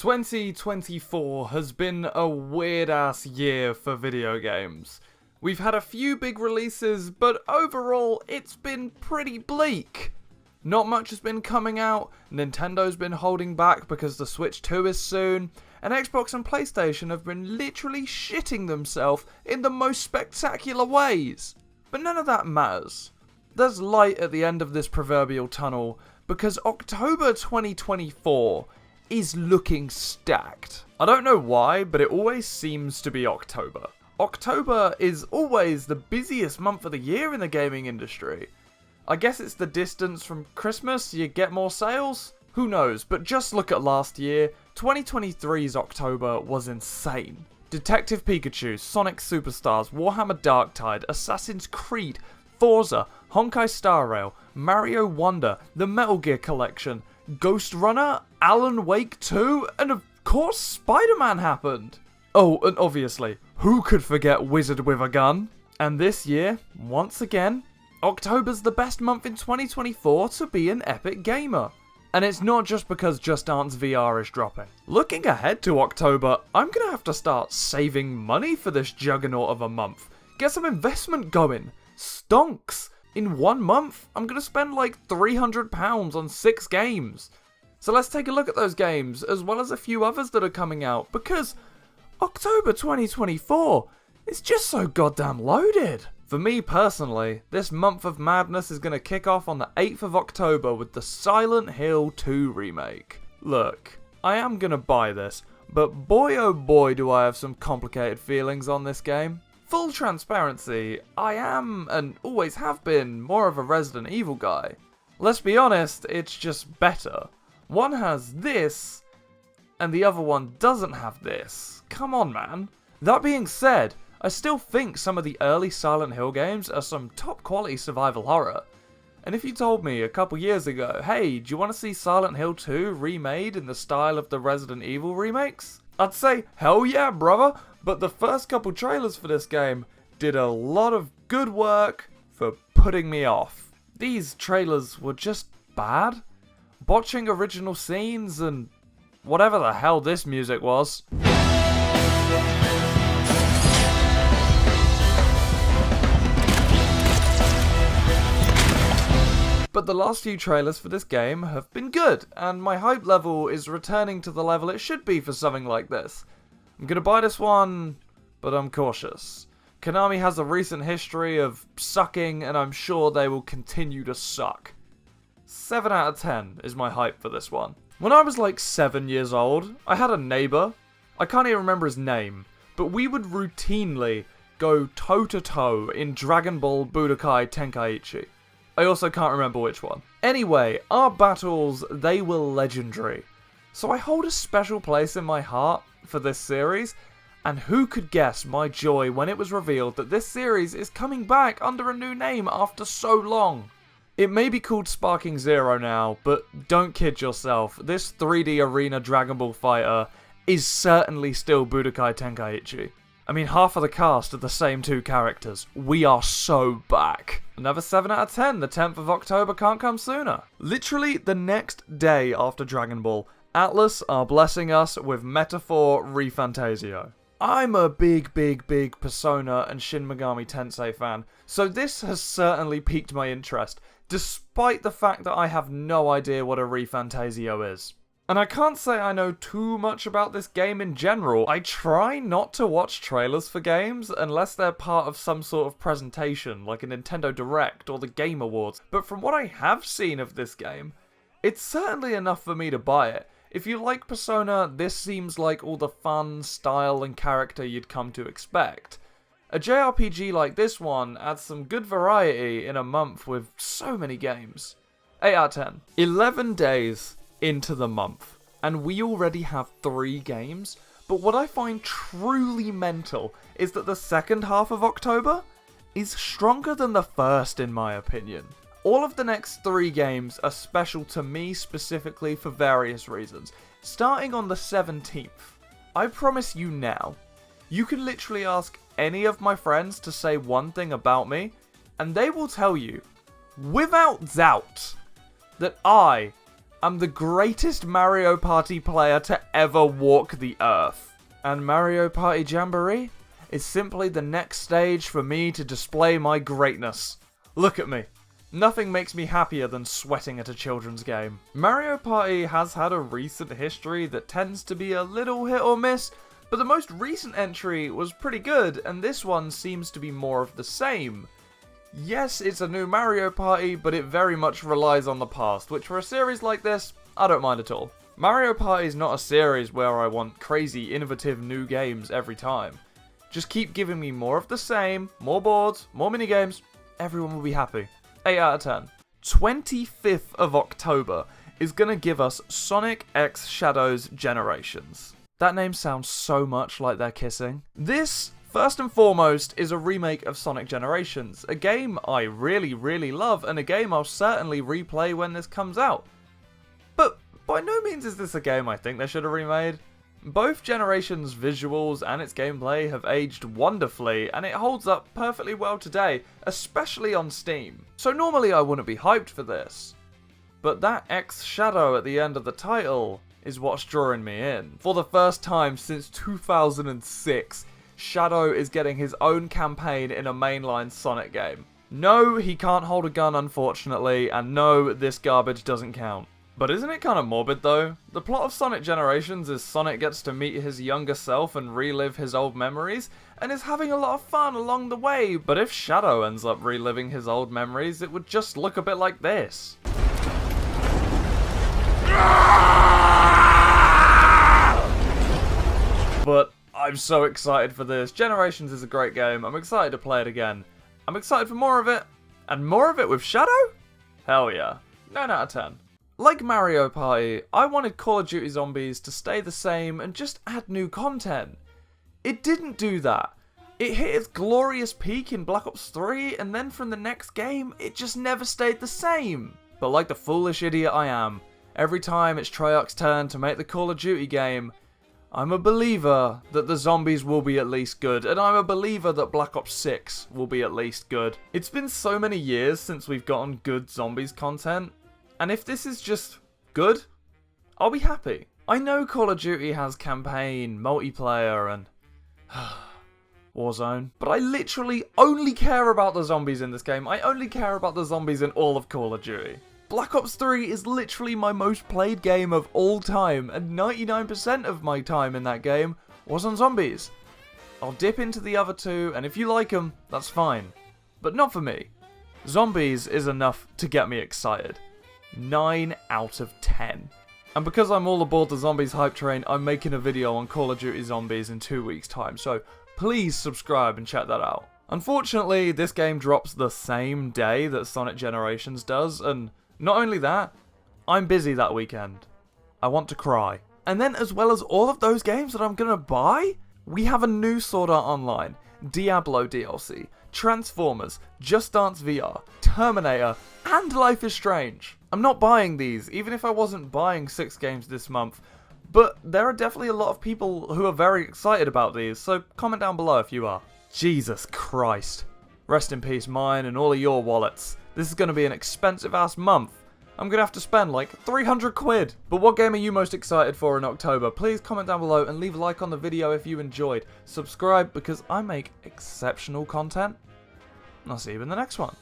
2024 has been a weird-ass year for video games. We've had a few big releases, but overall, it's been pretty bleak. Not much has been coming out, Nintendo's been holding back because the Switch 2 is soon, and Xbox and PlayStation have been literally shitting themselves in the most spectacular ways. But none of that matters. There's light at the end of this proverbial tunnel, because October 2024 is looking stacked. I don't know why, but it always seems to be October. October is always the busiest month of the year in the gaming industry. I guess it's the distance from Christmas, you get more sales? Who knows, but just look at last year, 2023's October was insane. Detective Pikachu, Sonic Superstars, Warhammer Darktide, Assassin's Creed, Forza, Honkai Star Rail, Mario Wonder, the Metal Gear Collection, Ghost Runner, Alan Wake 2, and of course Spider-Man happened. Oh, and obviously, who could forget Wizard with a Gun? And this year, once again, October's the best month in 2024 to be an epic gamer. And it's not just because Just Dance VR is dropping. Looking ahead to October, I'm gonna have to start saving money for this juggernaut of a month. Get some investment going. Stonks! In 1 month, I'm gonna spend like £300 on 6 games. So let's take a look at those games, as well as a few others that are coming out, because October 2024 is just so goddamn loaded. For me personally, this month of madness is gonna kick off on the 8th of October with the Silent Hill 2 remake. Look, I am gonna buy this, but boy oh boy do I have some complicated feelings on this game. Full transparency, I am, and always have been, more of a Resident Evil guy. Let's be honest, it's just better. One has this, and the other one doesn't have this. Come on, man. That being said, I still think some of the early Silent Hill games are some top quality survival horror. And if you told me a couple years ago, hey, do you want to see Silent Hill 2 remade in the style of the Resident Evil remakes? I'd say, hell yeah, brother! But the first couple trailers for this game did a lot of good work for putting me off. These trailers were just bad. Botching original scenes and whatever the hell this music was. But the last few trailers for this game have been good, and my hype level is returning to the level it should be for something like this. I'm gonna buy this one, but I'm cautious. Konami has a recent history of sucking, and I'm sure they will continue to suck. 7 out of 10 is my hype for this one. When I was like 7 years old, I had a neighbour. I can't even remember his name, but we would routinely go toe-to-toe in Dragon Ball Budokai Tenkaichi. I also can't remember which one. Anyway, our battles, they were legendary. So I hold a special place in my heart for this series, and who could guess my joy when it was revealed that this series is coming back under a new name after so long. It may be called Sparking Zero now, but don't kid yourself, this 3D arena Dragon Ball fighter is certainly still Budokai Tenkaichi. I mean, half of the cast are the same 2 characters. We are so back. Another 7 out of 10, the 10th of October can't come sooner. Literally the next day after Dragon Ball, Atlas are blessing us with Metaphor ReFantazio. I'm a big Persona and Shin Megami Tensei fan, so this has certainly piqued my interest, despite the fact that I have no idea what a ReFantazio is. And I can't say I know too much about this game in general. I try not to watch trailers for games unless they're part of some sort of presentation, like a Nintendo Direct or the Game Awards. But from what I have seen of this game, it's certainly enough for me to buy it. If you like Persona, this seems like all the fun, style, and character you'd come to expect. A JRPG like this one adds some good variety in a month with so many games. 8 out of 10. 11 days into the month, and we already have 3 games, but what I find truly mental is that the second half of October is stronger than the first in my opinion. All of the next 3 games are special to me specifically for various reasons. Starting on the 17th, I promise you now, you can literally ask any of my friends to say one thing about me, and they will tell you, without doubt, that I I'm the greatest Mario Party player to ever walk the earth. And Mario Party Jamboree is simply the next stage for me to display my greatness. Look at me. Nothing makes me happier than sweating at a children's game. Mario Party has had a recent history that tends to be a little hit or miss, but the most recent entry was pretty good, and this one seems to be more of the same. Yes, it's a new Mario Party, but it very much relies on the past, which for a series like this, I don't mind at all. Mario Party is not a series where I want crazy, innovative new games every time. Just keep giving me more of the same, more boards, more minigames, everyone will be happy. 8 out of 10. 25th of October is gonna give us Sonic X Shadows Generations. That name sounds so much like they're kissing. This, first and foremost, is a remake of Sonic Generations, a game I really love, and a game I'll certainly replay when this comes out. But by no means is this a game I think they should have remade. Both Generations' visuals and its gameplay have aged wonderfully, and it holds up perfectly well today, especially on Steam. So normally I wouldn't be hyped for this, but that X shadow at the end of the title is what's drawing me in. For the first time since 2006, Shadow is getting his own campaign in a mainline Sonic game. No, he can't hold a gun unfortunately, and no, this garbage doesn't count. But isn't it kind of morbid though? The plot of Sonic Generations is Sonic gets to meet his younger self and relive his old memories, and is having a lot of fun along the way, but if Shadow ends up reliving his old memories, it would just look a bit like this. But I'm so excited for this. Generations is a great game. I'm excited to play it again. I'm excited for more of it. And more of it with Shadow? Hell yeah. 9 out of 10. Like Mario Party, I wanted Call of Duty Zombies to stay the same and just add new content. It didn't do that. It hit its glorious peak in Black Ops 3, and then from the next game, it just never stayed the same. But like the foolish idiot I am, every time it's Treyarch's turn to make the Call of Duty game, I'm a believer that the zombies will be at least good, and I'm a believer that Black Ops 6 will be at least good. It's been so many years since we've gotten good zombies content, and if this is just good, I'll be happy. I know Call of Duty has campaign, multiplayer, and Warzone, but I literally only care about the zombies in this game. I only care about the zombies in all of Call of Duty. Black Ops 3 is literally my most played game of all time, and 99% of my time in that game was on zombies. I'll dip into the other two, and if you like them, that's fine. But not for me. Zombies is enough to get me excited. 9 out of 10. And because I'm all aboard the zombies hype train, I'm making a video on Call of Duty Zombies in 2 weeks' time, so please subscribe and check that out. Unfortunately, this game drops the same day that Sonic Generations does, and not only that, I'm busy that weekend. I want to cry. And then as well as all of those games that I'm gonna buy, we have a new Sword Art Online, Diablo DLC, Transformers, Just Dance VR, Terminator, and Life is Strange. I'm not buying these, even if I wasn't buying 6 games this month, but there are definitely a lot of people who are very excited about these, so comment down below if you are. Jesus Christ. Rest in peace mine and all of your wallets. This is going to be an expensive ass month. I'm going to have to spend like 300 quid. But what game are you most excited for in October? Please comment down below and leave a like on the video if you enjoyed. Subscribe because I make exceptional content. And I'll see you in the next one.